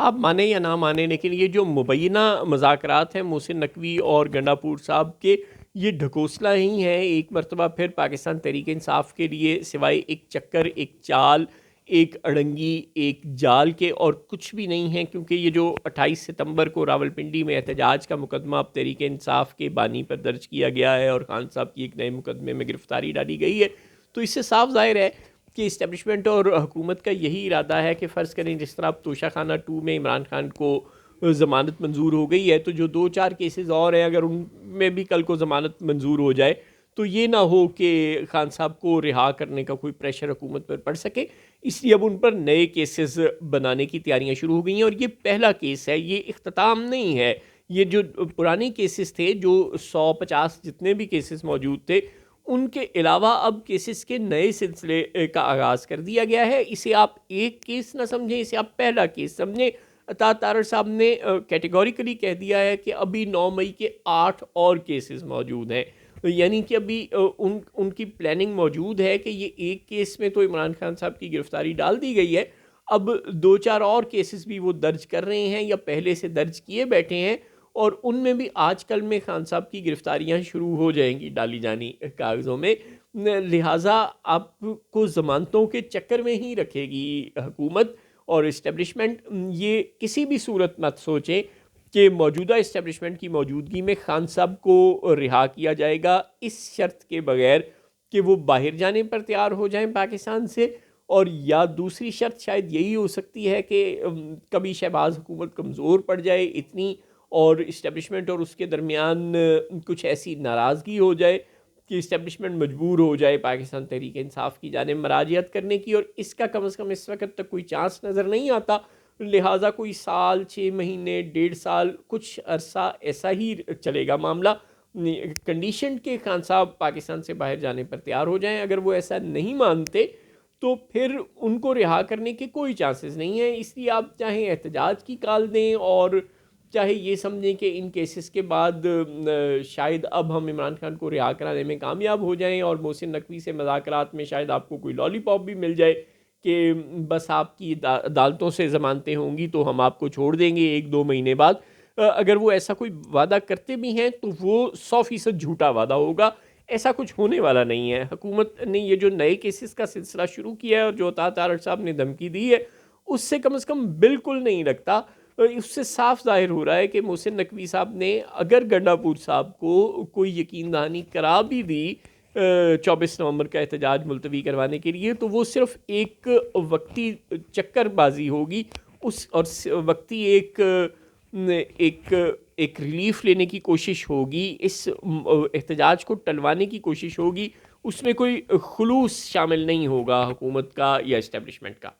آپ مانیں یا نہ مانیں، لیکن یہ جو مبینہ مذاکرات ہیں محسن نقوی اور گنڈاپور صاحب کے، یہ ڈھکوسلا ہی ہیں ایک مرتبہ پھر پاکستان تحریک انصاف کے لیے، سوائے ایک چکر، ایک چال، ایک اڑنگی، ایک جال کے اور کچھ بھی نہیں ہے، کیونکہ یہ جو 28 ستمبر کو راولپنڈی میں احتجاج کا مقدمہ اب تحریک انصاف کے بانی پر درج کیا گیا ہے اور خان صاحب کی ایک نئے مقدمے میں گرفتاری ڈالی گئی ہے، تو اس سے صاف ظاہر ہے کہ اسٹیبلشمنٹ اور حکومت کا یہی ارادہ ہے کہ فرض کریں جس طرح اب توشہ خانہ 2 میں عمران خان کو ضمانت منظور ہو گئی ہے، تو جو 2-4 کیسز اور ہیں اگر ان میں بھی کل کو ضمانت منظور ہو جائے تو یہ نہ ہو کہ خان صاحب کو رہا کرنے کا کوئی پریشر حکومت پر پڑ سکے، اس لیے اب ان پر نئے کیسز بنانے کی تیاریاں شروع ہو گئی ہیں، اور یہ پہلا کیس ہے، یہ اختتام نہیں ہے۔ یہ جو پرانے کیسز تھے، جو 150 جتنے بھی کیسز موجود تھے، ان کے علاوہ اب کیسز کے نئے سلسلے کا آغاز کر دیا گیا ہے۔ اسے آپ ایک کیس نہ سمجھیں، اسے آپ پہلا کیس سمجھیں۔ عطا تارڑ صاحب نے کیٹیگوریکلی کہہ دیا ہے کہ ابھی 9 مئی کے 8 اور کیسز موجود ہیں، یعنی کہ ابھی ان کی پلاننگ موجود ہے کہ یہ ایک کیس میں تو عمران خان صاحب کی گرفتاری ڈال دی گئی ہے، اب 2-4 اور کیسز بھی وہ درج کر رہے ہیں یا پہلے سے درج کیے بیٹھے ہیں، اور ان میں بھی آج کل میں خان صاحب کی گرفتاریاں شروع ہو جائیں گی ڈالی جانی کاغذوں میں، لہٰذا آپ کو ضمانتوں کے چکر میں ہی رکھے گی حکومت اور اسٹیبلشمنٹ۔ یہ کسی بھی صورت مت سوچیں کہ موجودہ اسٹیبلشمنٹ کی موجودگی میں خان صاحب کو رہا کیا جائے گا اس شرط کے بغیر کہ وہ باہر جانے پر تیار ہو جائیں پاکستان سے، اور یا دوسری شرط شاید یہی ہو سکتی ہے کہ کبھی شہباز حکومت کمزور پڑ جائے اتنی اور اسٹیبلشمنٹ اور اس کے درمیان کچھ ایسی ناراضگی ہو جائے کہ اسٹیبلشمنٹ مجبور ہو جائے پاکستان تحریک انصاف کی جانب مراجعت کرنے کی، اور اس کا کم از کم اس وقت تک کوئی چانس نظر نہیں آتا، لہٰذا کوئی سال، 6 مہینے، 1.5 سال، کچھ عرصہ ایسا ہی چلے گا معاملہ، کنڈیشن کہ خان صاحب پاکستان سے باہر جانے پر تیار ہو جائیں۔ اگر وہ ایسا نہیں مانتے تو پھر ان کو رہا کرنے کے کوئی چانسز نہیں ہیں، اس لیے آپ چاہے احتجاج کی کال دیں اور چاہے یہ سمجھیں کہ ان کیسز کے بعد شاید اب ہم عمران خان کو رہا کرانے میں کامیاب ہو جائیں اور محسن نقوی سے مذاکرات میں شاید آپ کو کوئی لالی پاپ بھی مل جائے کہ بس آپ کی عدالتوں سے ضمانتیں ہوں گی تو ہم آپ کو چھوڑ دیں گے 1-2 مہینے بعد، اگر وہ ایسا کوئی وعدہ کرتے بھی ہیں تو وہ 100% جھوٹا وعدہ ہوگا، ایسا کچھ ہونے والا نہیں ہے۔ حکومت نے یہ جو نئے کیسز کا سلسلہ شروع کیا ہے اور جو عطا تارڑ صاحب نے دھمکی دی ہے، اس سے کم از کم بالکل نہیں لگتا، اس سے صاف ظاہر ہو رہا ہے کہ محسن نقوی صاحب نے اگر گنڈاپور صاحب کو کوئی یقین دہانی کرا بھی دی 24 نومبر کا احتجاج ملتوی کروانے کے لیے، تو وہ صرف ایک وقتی چکر بازی ہوگی، اس اور وقتی ایک ایک ریلیف لینے کی کوشش ہوگی، اس احتجاج کو ٹلوانے کی کوشش ہوگی، اس میں کوئی خلوص شامل نہیں ہوگا حکومت کا یا اسٹیبلشمنٹ کا۔